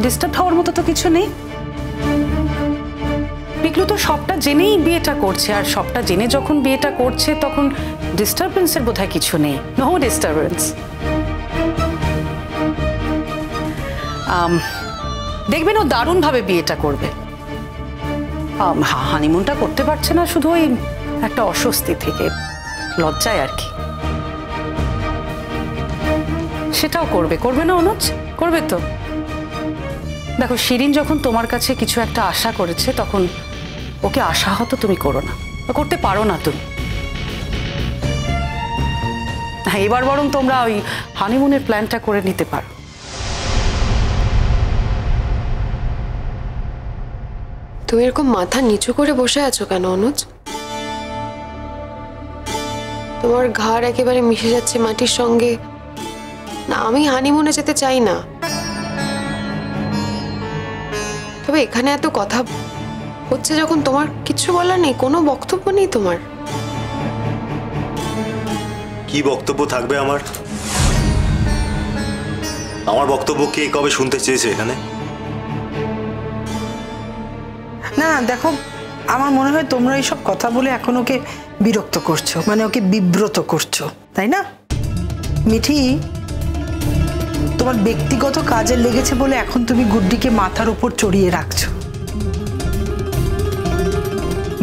Disturb হওয়ার মতো তো কিছু নেই। পিকলু তো সবটা জেনেই বিয়েটা করছে, আর সবটা জেনে যখন বিয়েটা করছে তখন ডিস্টারবেন্সের বোধহয় কিছু নেই। No disturbance. দেখবেন ও দারুণভাবে বিয়েটা করবে। হানিমুনটা করতে পারছে না শুধু ওই একটা অস্বস্তি থেকে, লজ্জায় আর কি। সেটাও করবে, করবে না অনুজ? করবে তো। দেখো শিরিন যখন তোমার কাছে কিছু একটা আশা করেছে তখন ওকে আশাহত তুমি করো না, করতে পারো না তুমি। হ্যাঁ, এবার বরং তোমরা ওই হানিমুনের প্ল্যানটা করে নিতে পারো। তুমি এরকম মাথা নিচু করে বসে আছো কেন অনুজ? তোমার ঘাড় একেবারে মিশে যাচ্ছে মাটির সঙ্গে। না, আমি হানিমুনে যেতে চাই না, তবে এখানে এত কথা হচ্ছে যখন তোমার কিছু বলার নেই, কোনো বক্তব্য নেই তোমার। কি বক্তব্য থাকবে আমার? আমার বক্তব্য কে কবে শুনতে চেয়েছে এখানে? না দেখো, আমার মনে হয় তোমরা এইসব কথা বলে এখন ওকে বিরক্ত করছো, মানে ওকে বিব্রত করছো, তাই না? মিঠি, তোমার ব্যক্তিগত কাজে লেগেছে বলে এখন তুমি গুড্ডিকে মাথার উপর চড়িয়ে রাখছো,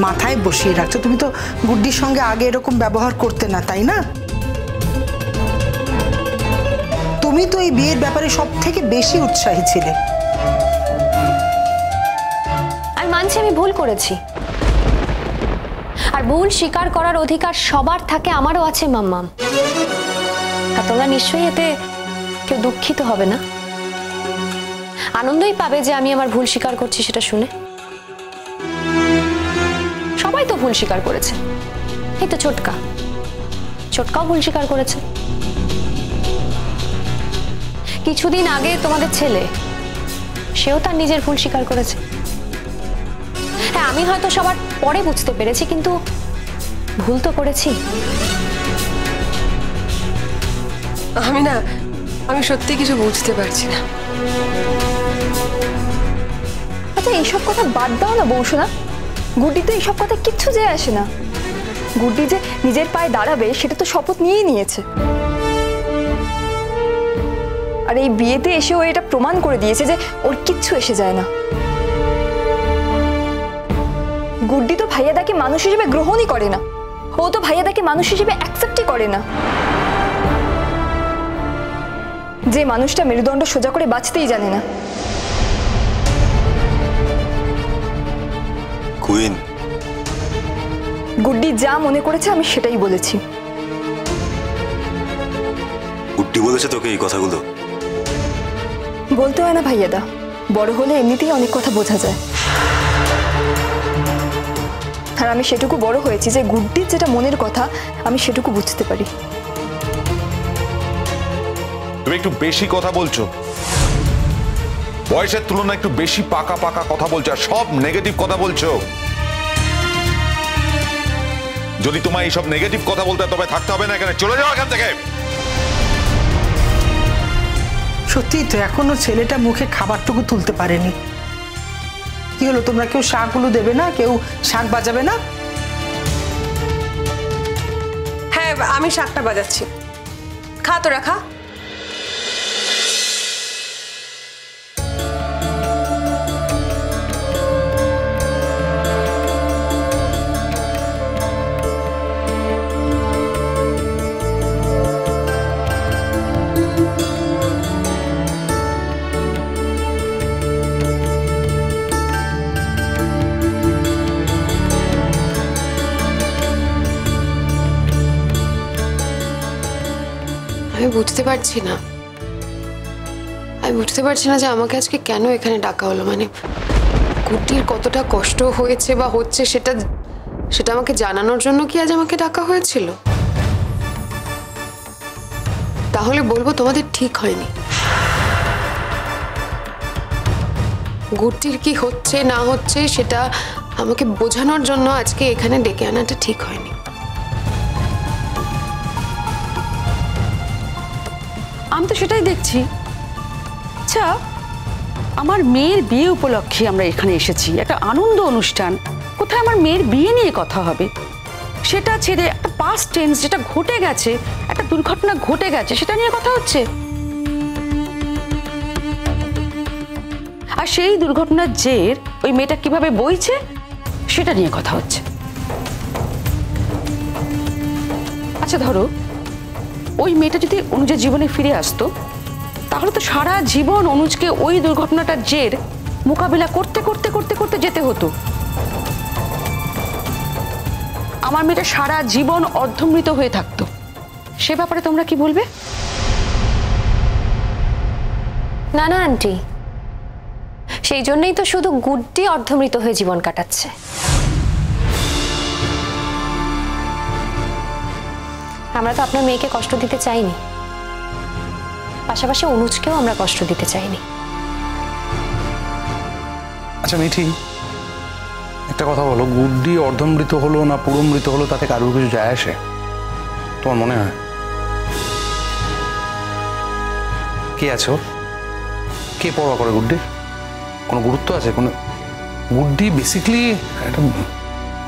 মাথায় বসিয়ে রাখছো। তুমি তো গুড্ডির সঙ্গে আগে এরকম ব্যবহার করতে না, তাই না? তুমি তো এই বিয়ের ব্যাপারে সব থেকে বেশি উৎসাহী ছিলে। আমি মানছি আমি ভুল করেছি, আর ভুল স্বীকার করার অধিকার সবার থাকে, আমারও আছে মাম্মাম। আর তোমরা নিশ্চয়ই এতে কেউ দুঃখিত হবে না, আনন্দই পাবে যে আমি আমার ভুল স্বীকার করছি সেটা শুনে। সবাই তো ভুল স্বীকার করেছে, এই তো ছোটকাও ভুল স্বীকার করেছে। কিছুদিন আগে তোমাদের ছেলে, সেও তার নিজের ভুল স্বীকার করেছে। হ্যাঁ, আমি হয়তো সবার পরে বুঝতে পেরেছি, কিন্তু ভুল তো করেছি। আমি সত্যি কিছু বুঝতে পারছি না। আচ্ছা, এইসব কথা বাদ দাও না বৌসোনা। গুড্ডি তো এইসব কথা কিচ্ছু যায় আসে না। গুড্ডি যে নিজের পায়ে দাঁড়াবে সেটা তো শপথ নিয়েই নিয়েছে, আর এই বিয়েতে এসে ও এটা প্রমাণ করে দিয়েছে যে ওর কিচ্ছু এসে যায় না। গুড্ডি তো ভাইয়াদাকে মানুষ হিসেবে গ্রহণই করে না, ও তো ভাইয়াদাকে মানুষ হিসেবে অ্যাকসেপ্টই করে না। যে মানুষটা মেরুদণ্ড সোজা করে বাঁচতেই জানে না। কুইন, গুড্ডি যা মনে করেছে আমি সেটাই বলেছি। গুড্ডি বলেছে তোকে এই কথাগুলো? বলতে হয় না ভাইয়াদা, বড় হলে এমনিতেই অনেক কথা বোঝা যায়। আর আমি সেটুকু বড় হয়েছি যে গুড্ডির যেটা মনের কথা আমি সেটুকু বুঝতে পারি। তুমি একটু বেশি কথা বলছো, বয়সের তুলনায় একটু বেশি পাকা পাকা কথা বলছো, আর সব নেগেটিভ কথা বলছো। যদি তোমার এইসব নেগেটিভ কথা বলতে তবে থাকতে হবে না এখানে, চলে যাও এখান থেকে। সত্যি তো এখনো ছেলেটা মুখে খাবারটুকু তুলতে পারেনি। কি হলো, তোমরা কেউ শাকগুলো দেবে না? কেউ শাক বাজাবে না? হ্যাঁ, আমি শাকটা বাজাচ্ছি, খা তোরা খা। আমি বুঝতে পারছি না যে আমাকে আজকে কেন এখানে ডাকা হলো। মানে গুড্ডির কতটা কষ্ট হয়েছে বা হচ্ছে সেটা আমাকে জানানোর জন্য কি আজ আমাকে ডাকা হয়েছিল? তাহলে বলবো তোমাদের ঠিক হয়নি। গুড্ডির কি হচ্ছে না হচ্ছে সেটা আমাকে বোঝানোর জন্য আজকে এখানে ডেকে আনাটা ঠিক হয়নি। আমি তো সেটাই দেখছি। আচ্ছা, আমার মেয়ের বিয়ে উপলক্ষে আমরা এখানে এসেছি, একটা আনন্দ অনুষ্ঠান, কোথায় আমার মেয়ের বিয়ে নিয়ে কথা হবে? সেটা ছেড়ে একটা পাস্ট টেন্স, যেটা ঘটে গেছে, একটা দুর্ঘটনা ঘটে গেছে, সেটা নিয়ে কথা হচ্ছে। আর সেই দুর্ঘটনার জের ওই মেয়েটা কিভাবে বইছে সেটা নিয়ে কথা হচ্ছে। আচ্ছা ধরো ওই মেয়েটা যদি অনুজের জীবনে ফিরে আসতো, তাহলে তো সারা জীবন অনুজকে ওই দুর্ঘটনাটার জের মোকাবিলা করতে করতে করতে করতে যেতে হতো। আমার মেয়েটা সারা জীবন অর্ধমৃত হয়ে থাকতো। সে ব্যাপারে তোমরা কি বলবে? না না আন্টি, সেই জন্যই তো শুধু গুড্ডি অর্ধমৃত হয়ে জীবন কাটাচ্ছে। আমরা তো আপনার মেয়েকে কষ্ট দিতে চাইনি, পাশাপাশি অনুজকেও আমরা কষ্ট দিতে চাইনি। আচ্ছা মিঠি, একটা কথা বলো, গুড্ডি অর্ধমৃত হলো না পুরোমৃত হলো তাতে কারোর কিছু যায় আসে তোমার মনে হয়? কে আছে ওর? কে পরোয়া করে গুড্ডির? কোনো গুরুত্ব আছে কোনো? গুড্ডি বেসিক্যালি একটা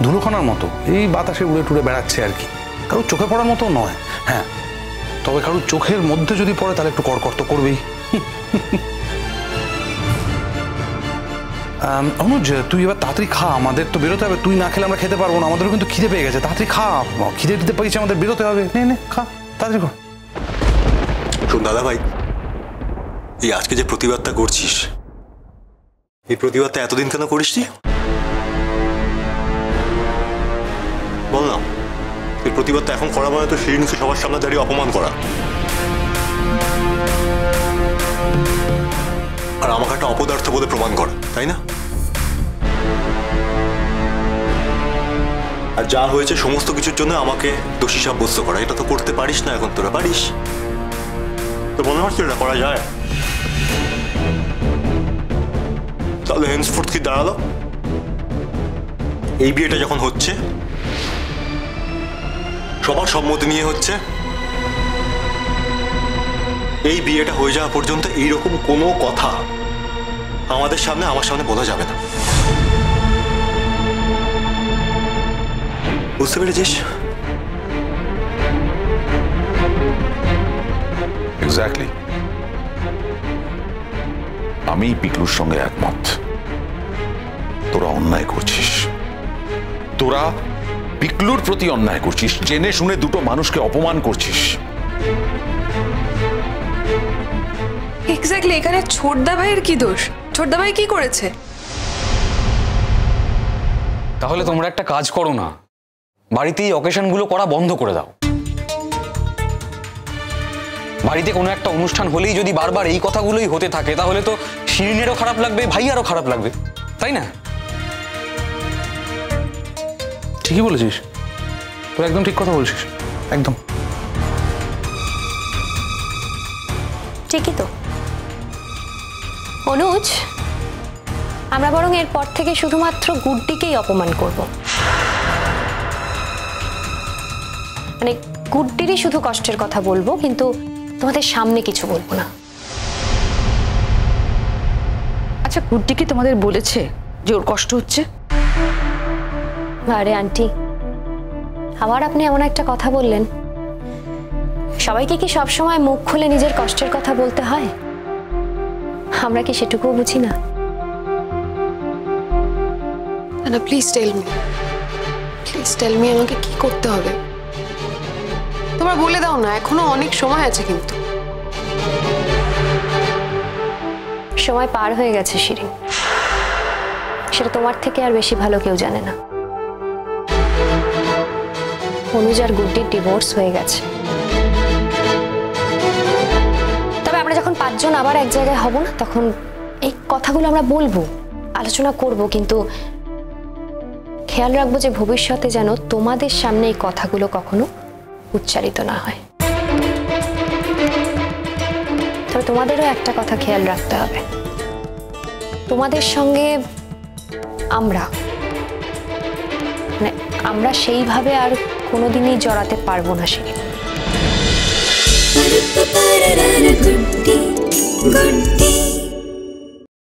ধুলোখানার মতো, এই বাতাসে উড়ে টুড়ে বেড়াচ্ছে আর কি, কারোর চোখে পড়ার মতো নয়। হ্যাঁ, তবে কারোর চোখের মধ্যে যদি পড়ে তাহলে একটু কড়কড় তো করবেই। অনুজ, তুই এবার তাড়াতাড়ি খা, আমাদের তো বেরোতে হবে। তুই না খেলে আমরা খেতে পারবো না, আমাদেরও কিন্তু খিদে পেয়ে গেছে। তাড়াতাড়ি খা, খিদে দিতে পেয়েছে, আমাদের বেরোতে হবে। নে নে খা, তাড়াতাড়ি কর। শোন দাদা ভাই, এই আজকে যে প্রতিবাদটা করছিস, এই প্রতিবাদটা এতদিন কেন করিসনি বল না? এই প্রতিবাদটা এখন করা মানে তো শিরিনকে সবার সামনে দাঁড়িয়ে অপমান করা, আর আমাকে একটা অপদার্থ বলে প্রমাণ করা, তাই না? আর যা হয়েছে সমস্ত কিছুর জন্য আমাকে দোষী সাব্যস্ত করা, এটা তো করতে পারিস না এখন। তোরা পারিস? তো মনে হচ্ছে এটা করা যায়? তাহলে হেন্সফোর্থ কি দাঁড়ালো? এই বিয়েটা যখন হচ্ছে, সবার সম্মতি নিয়ে হচ্ছে, এই বিয়েটা হয়ে যাওয়া পর্যন্ত এইরকম কোনো কথা আমার সামনে বলা যাবে না। বুঝতে পেরেছিস? এক্স্যাক্টলি। আমি পিকলুর সঙ্গে একমত। তোরা অন্যায় করছিস, তোরা পিকলুর প্রতি অন্যায় করছিস, জেনে শুনে দুটো মানুষকে অপমান করছিস। এক্স্যাক্টলি, এখানে ছোটদা ভাইয়ের কি দোষ? ছোটদা ভাই কি করেছে? তাহলে তোমরা একটা কাজ করো না, বাড়িতে এই অকেশনগুলো করা বন্ধ করে দাও। বাড়িতে কোনো একটা অনুষ্ঠান হলেই যদি বারবার এই কথাগুলোই হতে থাকে, তাহলে তো শিরিনেরও খারাপ লাগবে, ভাইয়ারও খারাপ লাগবে, তাই না? ঠিকই বলেছিস, তোর একদম ঠিক কথা বলছিস, একদম ঠিকই তো। অনুজ, আমরা বরং এরপর থেকে শুধুমাত্র গুড্ডিকেই অপমান করব, মানে গুড্ডিরই শুধু কষ্টের কথা বলবো, কিন্তু তোমাদের সামনে কিছু বলবো না। আচ্ছা গুড্ডি কি তোমাদের বলেছে যে ওর কষ্ট হচ্ছে? আরে আন্টি, আবার আপনি এমন একটা কথা বললেন। সবাইকে কি সবসময় মুখ খুলে নিজের কষ্টের কথা বলতে হয়? আমরা কি সেটুকুও বুঝি না? না প্লিজ টেল মি আমাকে কি করতে হবে? তোমরা বলে দাও না, এখনো অনেক সময় আছে। কিন্তু সময় পার হয়ে গেছে শিরিন, সেটা তোমার থেকে আর বেশি ভালো কেউ জানে না। অনুজ আর গুড্ডির ডিভোর্স হয়ে গেছে। তবে আমরা যখন 5 জন আবার এক জায়গায় হব না, তখন এই কথাগুলো আমরা বলবো, আলোচনা করব, কিন্তু খেয়াল রাখবো যে ভবিষ্যতে যেন তোমাদের সামনে এই কথাগুলো কখনো উচ্চারিত না হয়। তবে তোমাদেরও একটা কথা খেয়াল রাখতে হবে, তোমাদের সঙ্গে আমরা সেইভাবে আর কোনোদিনই জড়াতে পারবো না। শিরিন